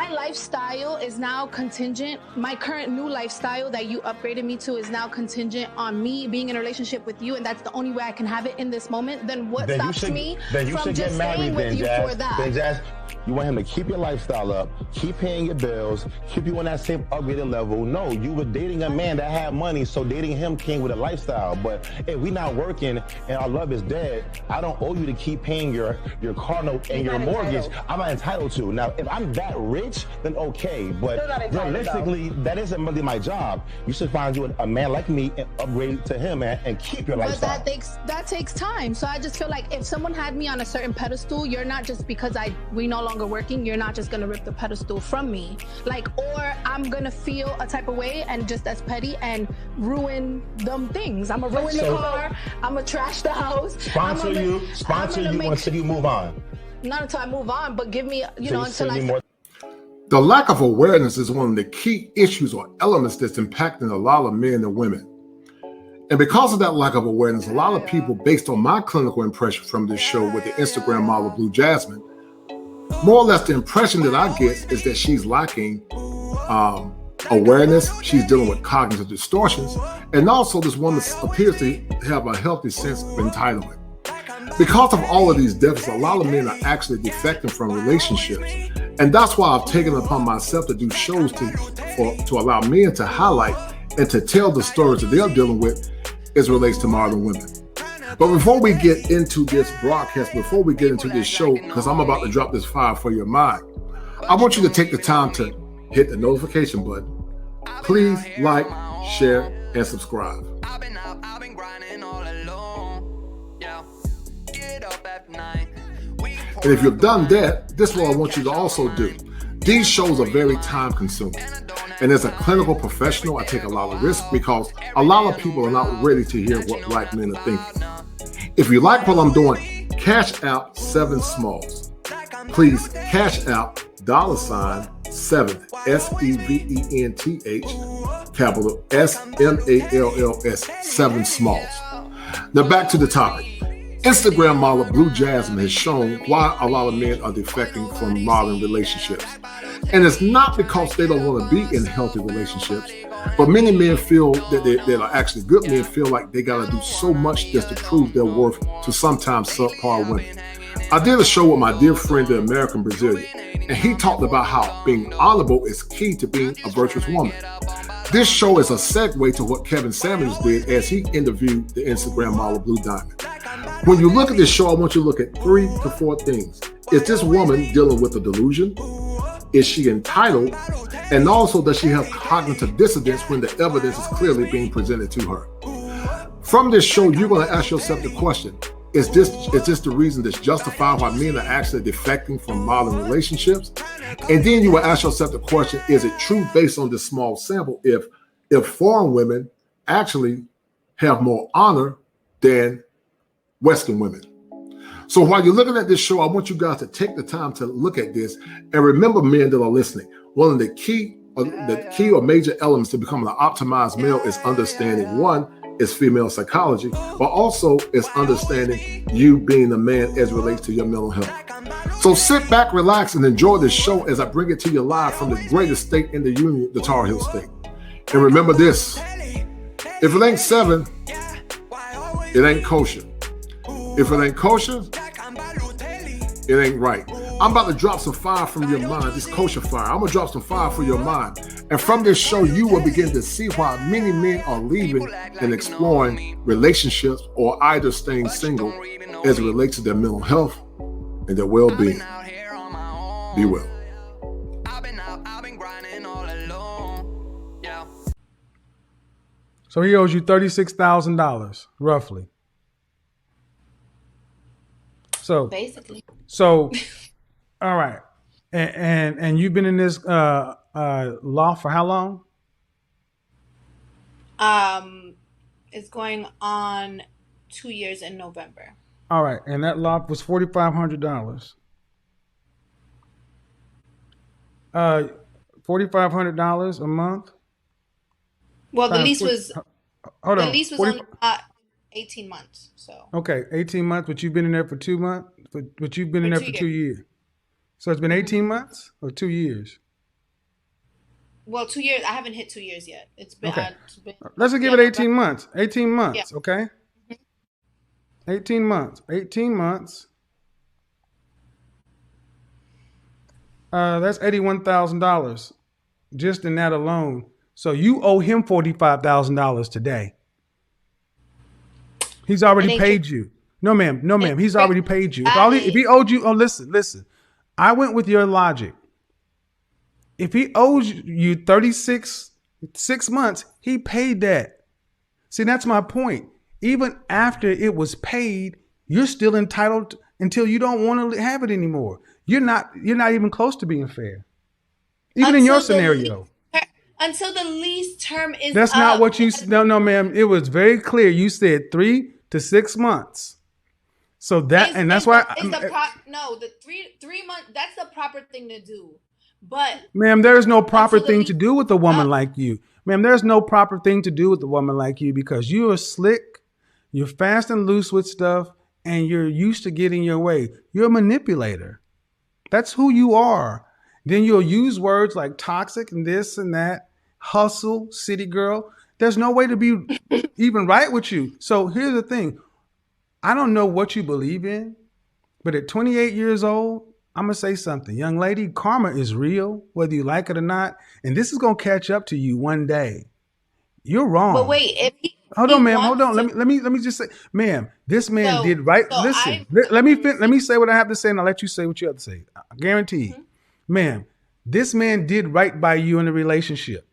my lifestyle is now contingent. My current new lifestyle that you upgraded me to is now contingent on me being in a relationship with you, and that's the only way I can have it in this moment. Then what stops me from just staying with you for that? You want him to keep your lifestyle up, keep paying your bills, keep you on that same upgraded level. No, you were dating a man that had money, so dating him came with a lifestyle. But if we not working and our love is dead, I don't owe you to keep paying your car note and your mortgage. I'm not entitled to. Now, if I'm that rich, then okay. But realistically, that isn't really my job. You should find you a man like me and upgrade to him and keep your lifestyle. But that takes time. So I just feel like if someone had me on a certain pedestal, you're not just because we no longer working, you're not just gonna rip the pedestal from me. Like, or I'm gonna feel a type of way and just as petty and ruin them things. I'm gonna ruin the car, I'm gonna trash the house. Sponsor you until you move on. Not until I move on, but give me, until I... The lack of awareness is one of the key issues or elements that's impacting a lot of men and women. And because of that lack of awareness, a lot of people, based on my clinical impression from this show with the Instagram model Blu Jasmine, more or less the impression that I get is that she's lacking awareness. She's dealing with cognitive distortions. And also this woman appears to have a healthy sense of entitlement. Because of all of these deficits, a lot of men are actually defecting from relationships. And that's why I've taken it upon myself to do shows to allow men to highlight and to tell the stories that they're dealing with as it relates to modern women. But before we get into this broadcast, before we get into this show, because I'm about to drop this fire for your mind, I want you to take the time to hit the notification button. Please like, share, and subscribe. And if you've done that, this is what I want you to also do. These shows are very time consuming. And as a clinical professional, I take a lot of risk because a lot of people are not ready to hear what black men are thinking. If you like what I'm doing, cash out 7 Smalls. Please cash out $7, SEVENTH, capital SMALLS, 7 Smalls. Now back to the topic. Instagram model Blu Jasmine has shown why a lot of men are defecting from modern relationships. And it's not because they don't want to be in healthy relationships, but many men feel that are actually good men feel like they got to do so much just to prove their worth to sometimes subpar women. I did a show with my dear friend, the American Brazilian, and he talked about how being honorable is key to being a virtuous woman. This show is a segue to what Kevin Samuels did as he interviewed the Instagram model Blu Diamond. When you look at this show, I want you to look at 3 to 4 things. Is this woman dealing with a delusion? Is she entitled? And also, does she have cognitive dissonance when the evidence is clearly being presented to her? From this show, you're going to ask yourself the question, is this the reason that's justified why men are actually defecting from modern relationships? And then you will ask yourself the question, is it true based on this small sample if foreign women actually have more honor than Western women? So while you're looking at this show, I want you guys to take the time to look at this and remember, men that are listening, one of the key or major elements to becoming an optimized male is understanding, one, is female psychology, but also is understanding you being a man as it relates to your mental health. So sit back, relax, and enjoy this show as I bring it to you live from the greatest state in the union, the Tar Heel State. And remember this, if it ain't 7, it ain't kosher. If it ain't kosher, it ain't right. I'm about to drop some fire from your mind, this kosher fire. I'm going to drop some fire for your mind. And from this show, you will begin to see why many men are leaving and exploring relationships or either staying single as it relates to their mental health and their well-being. Be well. So he owes you $36,000, roughly. So basically, all right, and you've been in this law for how long? It's going on 2 years in November. All right, and that law was $4,500. $4,500 a month. Well, the lease was only 18 months. So okay, 18 months, but you've been in there for 2 months. But you've been in there for 2 years. So it's been 18 months or 2 years. Well, 2 years. I haven't hit 2 years yet. It's been. Okay. It's been Let's just give it 18 months. 18 months, Yeah. okay? 18 months. 18 months. That's $81,000 just in that alone. So you owe him $45,000 today. He's already paid you. No, ma'am. No, ma'am. He's already paid you. If he owed you, listen. I went with your logic. If he owes you 36 months, he paid that. See, that's my point. Even after it was paid, you're still entitled until you don't want to have it anymore. You're not even close to being fair. Even in your scenario. Until the lease term is That's up. not what you no, ma'am. It was very clear. You said 3 to 6 months. So that that's why the 3 months, that's the proper thing to do. But ma'am, there's no proper thing to do with a woman like you. Ma'am, there's no proper thing to do with a woman like you because you are slick, you're fast and loose with stuff, and you're used to getting your way. You're a manipulator. That's who you are. Then you'll use words like toxic and this and that, hustle, city girl. There's no way to be even right with you. So here's the thing. I don't know what you believe in, but at 28 years old, I'm going to say something. Young lady, karma is real, whether you like it or not. And this is going to catch up to you one day. You're wrong. But wait, hold on, ma'am. Hold on. Let me just say, ma'am, this man did right. Listen, let me say what I have to say and I'll let you say what you have to say. I guarantee. Mm-hmm. Ma'am, this man did right by you in the relationship.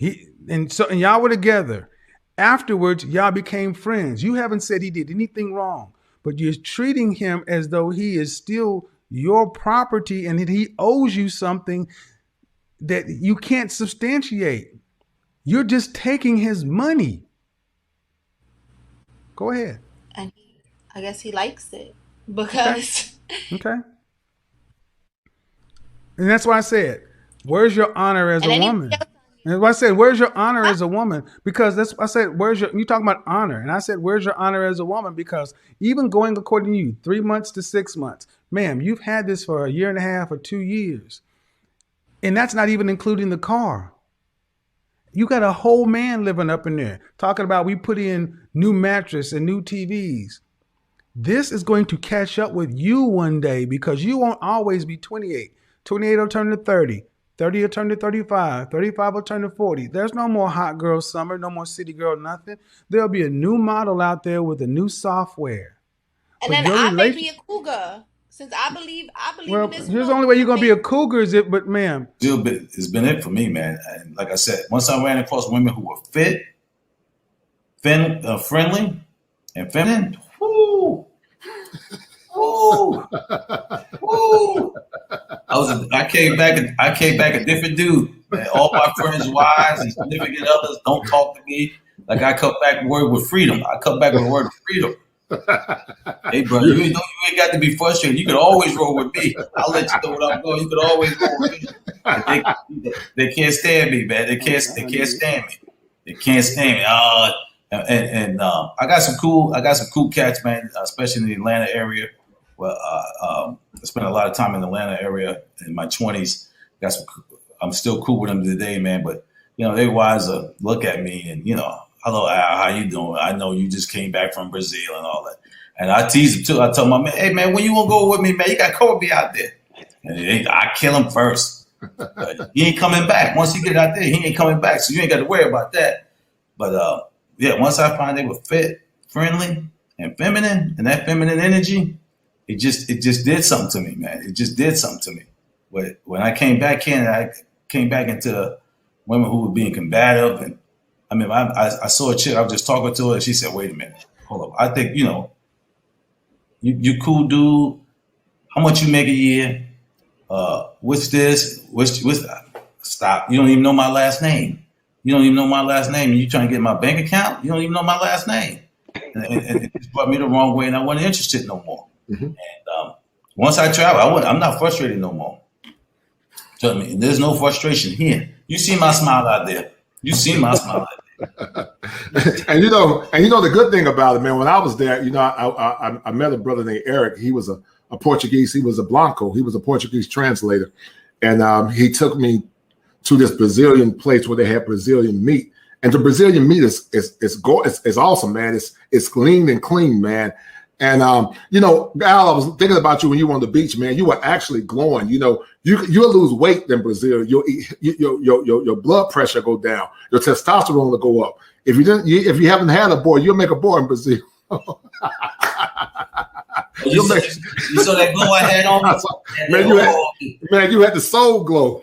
And y'all were together. Afterwards, y'all became friends. You haven't said he did anything wrong. But you're treating him as though he is still your property and that he owes you something that you can't substantiate. You're just taking his money. Go ahead. And I guess he likes it because. Okay. And that's why I said, where's your honor as a woman? And I said, where's your honor as a woman? Because I said, you talking about honor? And I said, where's your honor as a woman? Because even going according to you, 3 months to 6 months, ma'am, you've had this for a year and a half or 2 years. And that's not even including the car. You got a whole man living up in there talking about we put in new mattress and new TVs. This is going to catch up with you one day because you won't always be 28. 28 will turn to 30. 30 will turn to 35. 35 will turn to 40. There's no more hot girl summer, no more city girl, nothing. There'll be a new model out there with a new software. And then I may be a cougar. Since I believe well, in this. Here's the only way you're going to be a cougar is it, but ma'am. It's been it for me, man. And like I said, once I ran across women who were fit, friendly, and feminine, whoo. Woo! Woo! I came back a different dude. Man. All my friends' wives and significant others don't talk to me. Like I cut back a word with freedom. I cut back a word with freedom. Hey, bro, you ain't got to be frustrated. You can always roll with me. I'll let you know what I'm doing. You can always roll with me. They can't stand me, man. They can't stand me. They can't stand me. I got some cool cats, man, especially in the Atlanta area. Well, I spent a lot of time in the Atlanta area in my 20s. I'm still cool with them today, man. But they wives look at me and hello, Al, how you doing? I know you just came back from Brazil and all that. And I tease him too. I tell my man, hey man, when you want to go with me, man? You got to come with me out there. And I kill him first. He ain't coming back. Once he get out there, he ain't coming back. So you ain't got to worry about that. But once I find they were fit, friendly, and feminine, and that feminine energy, it just did something to me, man. It just did something to me. But when I came back in, I came back into women who were being combative. And I mean, I saw a chick, I was just talking to her, and she said, wait a minute, hold up. I think, you cool dude. How much you make a year? What's this? What's stop. You don't even know my last name. You don't even know my last name. And you trying to get my bank account? You don't even know my last name. And it just brought me the wrong way, and I wasn't interested no more. Mm-hmm. And once I travel, I'm not frustrated no more. Tell me, there's no frustration here. You see my smile out there. You see my smile out there. and the good thing about it, man, when I was there, I met a brother named Eric. He was a Portuguese. He was a Blanco. He was a Portuguese translator. And he took me to this Brazilian place where they have Brazilian meat. And the Brazilian meat is awesome, man. It's lean and clean, man. And you know, Al, I was thinking about you when you were on the beach, man. You were actually glowing. You know, you'll lose weight in Brazil. Your blood pressure go down. Your testosterone will go up. If you haven't had a boy, you'll make a boy in Brazil. You saw that glow I had on? Man, you had the soul glow.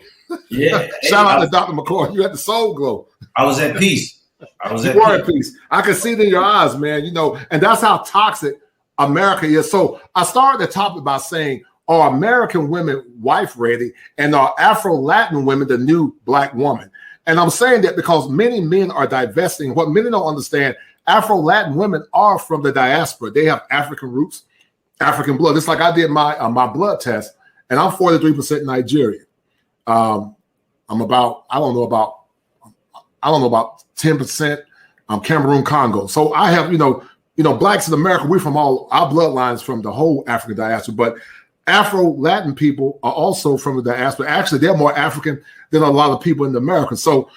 Yeah. Shout out to Dr. McCoy. You had the soul glow. I was at peace. You were at peace. I could see it in your eyes, man. You know, and that's how toxic America is. So I started the topic by saying, are American women wife ready, and are Afro-Latin women the new black woman? And I'm saying that because many men are divesting. What many don't understand, Afro-Latin women are from the diaspora. They have African roots, African blood. It's like I did my blood test, and I'm 43% Nigerian. I'm about, I don't know about 10%. Cameroon, Congo. So I have, you know, blacks in America, we're from all our bloodlines from the whole African diaspora, but Afro-Latin people are also from the diaspora. Actually, they're more African than a lot of people in America. So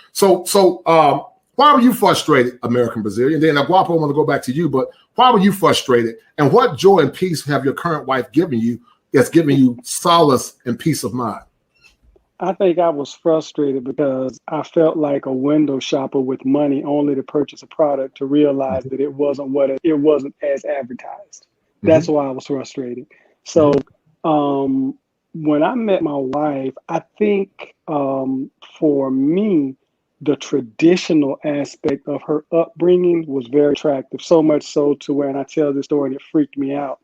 why were you frustrated, American Brazilian? Then Guapo, I want to go back to you, but why were you frustrated? And what joy and peace have your current wife given you that's giving you solace and peace of mind? I think I was frustrated because I felt like a window shopper with money only to purchase a product to realize that it wasn't as advertised. That's why I was frustrated. So when I met my wife, I think for me, the traditional aspect of her upbringing was very attractive, so much so to where, and I tell this story and it freaked me out.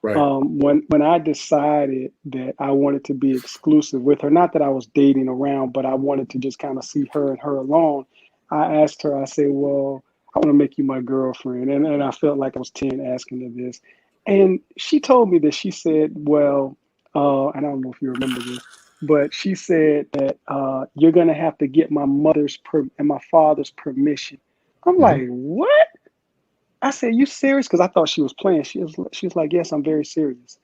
Right. When I decided that I wanted to be exclusive with her, not that I was dating around, but I wanted to just kind of see her and her alone, I asked her, I said, well, I want to make you my girlfriend. And I felt like I was 10 asking her this. And she told me that, she said, well, and I don't know if you remember this, but she said that you're going to have to get my mother's and my father's permission. I'm like, what? I said, you serious? Because I thought she was playing. She was like, yes, I'm very serious.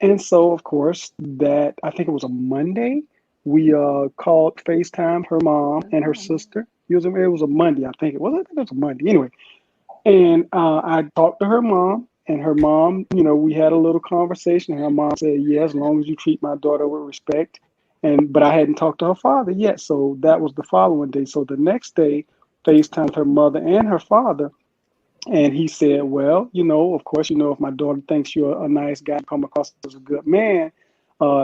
And so, of course, that I think it was a Monday, we called FaceTime her mom and her sister. It was a Monday, I think it was. I think it was a Monday. Anyway, and I talked to her mom, and her mom, you know, we had a little conversation. And her mom said, yeah, as long as you treat my daughter with respect. But I hadn't talked to her father yet. So that was the following day. So the next day, FaceTimed her mother and her father. And he said, well, you know, of course, you know, if my daughter thinks you're a nice guy, come across as a good man,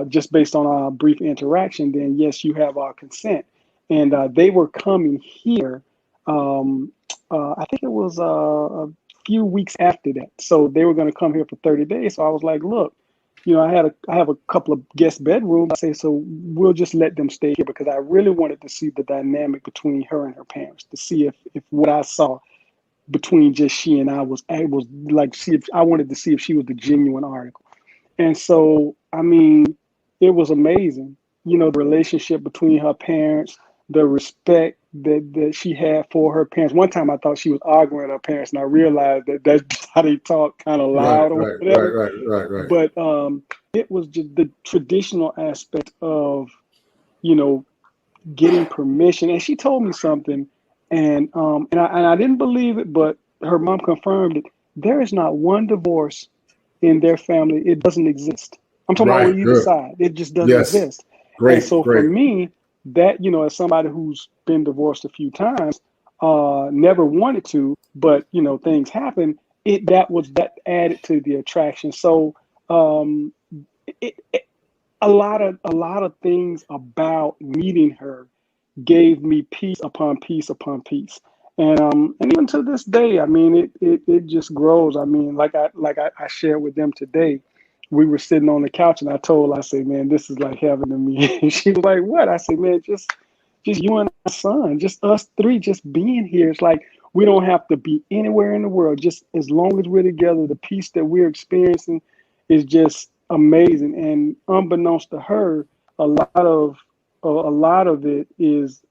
just based on our brief interaction, then yes, you have our consent. And they were coming here. I think it was a few weeks after that. So they were going to come here for 30 days. So I was like, look, you know, I have a couple of guest bedrooms. I say, so we'll just let them stay here, because I really wanted to see the dynamic between her and her parents, to see if what I saw between just she and I was like, I wanted to see if she was the genuine article. And so, I mean, it was amazing, you know, the relationship between her parents, the respect that she had for her parents. One time I thought she was arguing with her parents, and I realized that that's how they talk, kind of loud or whatever. Right. But it was just the traditional aspect of, you know, getting permission. And she told me something, and I didn't believe it, but her mom confirmed it. There is not one divorce in their family. It doesn't exist. I'm talking about on either side. It just doesn't exist. And so for me, that, you know, as somebody who's been divorced a few times, never wanted to, but, you know, things happen. That added to the attraction. So a lot of things about meeting her gave me peace upon peace upon peace. And even to this day, I mean, it just grows. I mean, like I shared with them today, we were sitting on the couch, and I said, man, this is like heaven to me. And she was like, what? I said, man, just you and my son, just us three, just being here. It's like, we don't have to be anywhere in the world. Just as long as we're together, the peace that we're experiencing is just amazing. And unbeknownst to her, a lot of it is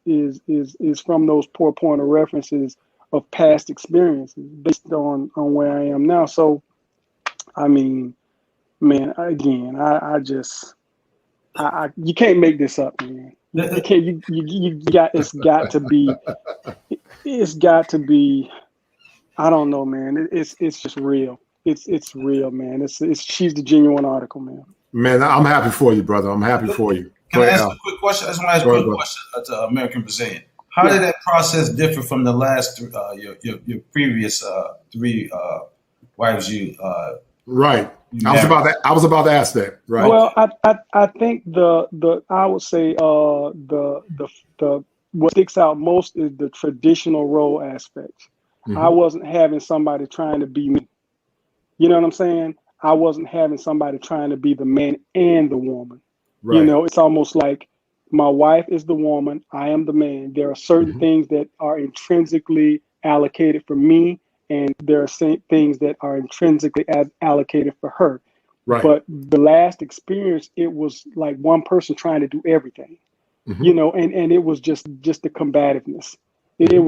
from those poor point of references of past experiences based on where I am now. So, I mean, man, again, I you can't make this up, man. You can't. You got. It's got to be. It's got to be. I don't know, man. It's just real. It's real, man. It's she's the genuine article, man. Man, I'm happy for you, brother. I'm happy for you. Can I ask a quick question? I just want to ask a quick question to American Brazilian. How did that process differ from the last your previous three wives you? Right. I was about to ask that. Right. Well, I think I would say the what sticks out most is the traditional role aspect. Mm-hmm. I wasn't having somebody trying to be me. You know what I'm saying? I wasn't having somebody trying to be the man and the woman. Right. You know, it's almost like my wife is the woman, I am the man. There are certain mm-hmm. things that are intrinsically allocated for me, and there are things that are intrinsically allocated for her. Right. But the last experience, it was like one person trying to do everything. Mm-hmm. You know, and it was just the combativeness. Mm-hmm. It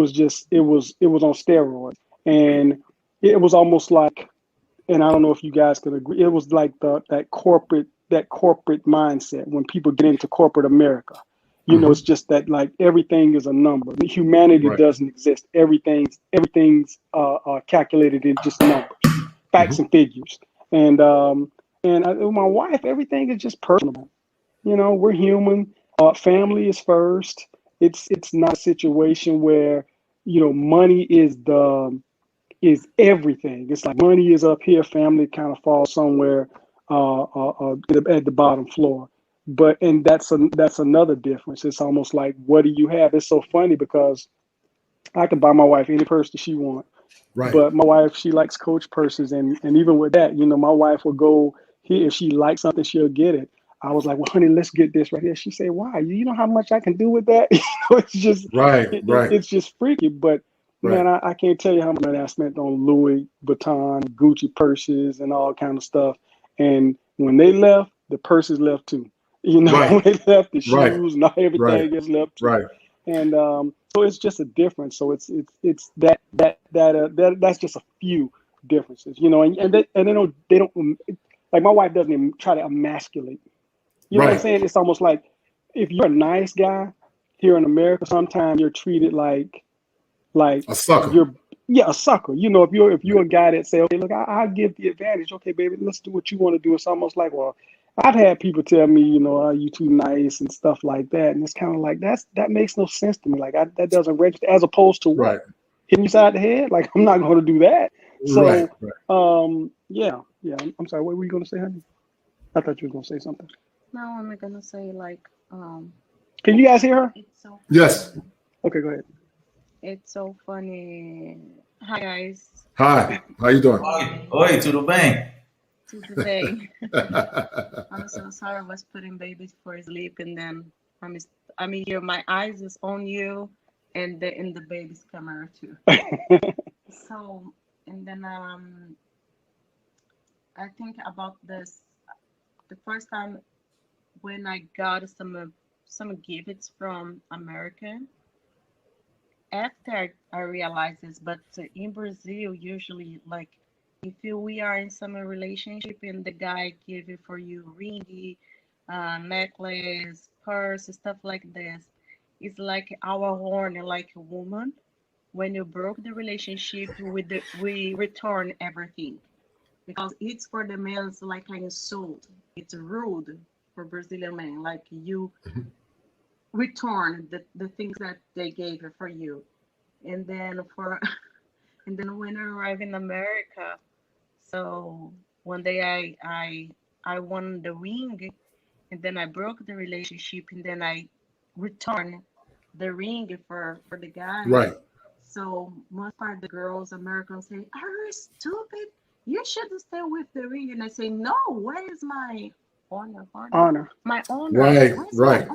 was on steroids, and it was almost like, and I don't know if you guys can agree, it was like that corporate mindset when people get into corporate America. You mm-hmm. know, it's just that like everything is a number. Humanity right. doesn't exist. Everything's calculated in just numbers, facts mm-hmm. and figures. And my wife, everything is just personal. You know, we're human. Family is first. It's not a situation where, you know, money is everything. It's like money is up here, family kind of falls somewhere at the bottom floor. And that's another difference. It's almost like, what do you have? It's so funny because I can buy my wife any purse that she wants. Right. But my wife, she likes Coach purses, and even with that, you know, my wife will go here, if she likes something, she'll get it. I was like, well, honey, let's get this right here. She said, why? You know how much I can do with that? You know, it's just it's just freaky. But man, I can't tell you how much I spent on Louis Vuitton, Gucci purses, and all kind of stuff. And when they left, the purses left too. You know, when they left, the shoes and everything is left too. Right. And so it's just a difference. So it's that's just a few differences. You know, and they don't like, my wife doesn't even try to emasculate. You know what I'm saying? It's almost like, if you're a nice guy here in America, sometimes you're treated like a sucker. A sucker. You know, if you're a guy that say, okay, look, I'll give the advantage. Okay, baby, let's do what you want to do. It's almost like, well, I've had people tell me, you know, are you too nice and stuff like that. And it's kind of like, that makes no sense to me. Like, that doesn't register, as opposed to what? Hitting you side the head? Like, I'm not going to do that. So, yeah. I'm sorry. What were you going to say, honey? I thought you were going to say something. No, I'm gonna say like, can you guys hear her? So yes. Okay, go ahead. It's so funny. Hi guys. Hi. How you doing? Oi, tudo bem? Tudo bem. I'm so sorry. I was putting babies for sleep, and then I'm here. My eyes is on you, and in the baby's camera too. So, and then I think about this. The first time when I got some gifts from America, after I realized this, but in Brazil, usually, like, if we are in some relationship and the guy give it for you ring, necklace, purse, stuff like this, it's like our horn, like a woman. When you broke the relationship, we return everything, because it's for the males like an insult. It's rude for Brazilian men, like you return the things that they gave for you. And then when I arrived in America, so one day I won the ring, and then I broke the relationship, and then I returned the ring for the guy. Right. So most part of the girls, Americans, say, "Are you stupid? You should stay with the ring." And I say, "No, where is my honor? My honor. Right.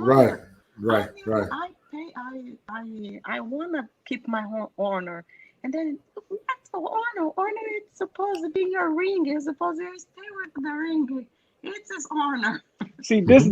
I wanna keep my honor." And then, what's the honor? Honor is supposed to be your ring. You're supposed to stay with the ring. It's his honor. See, this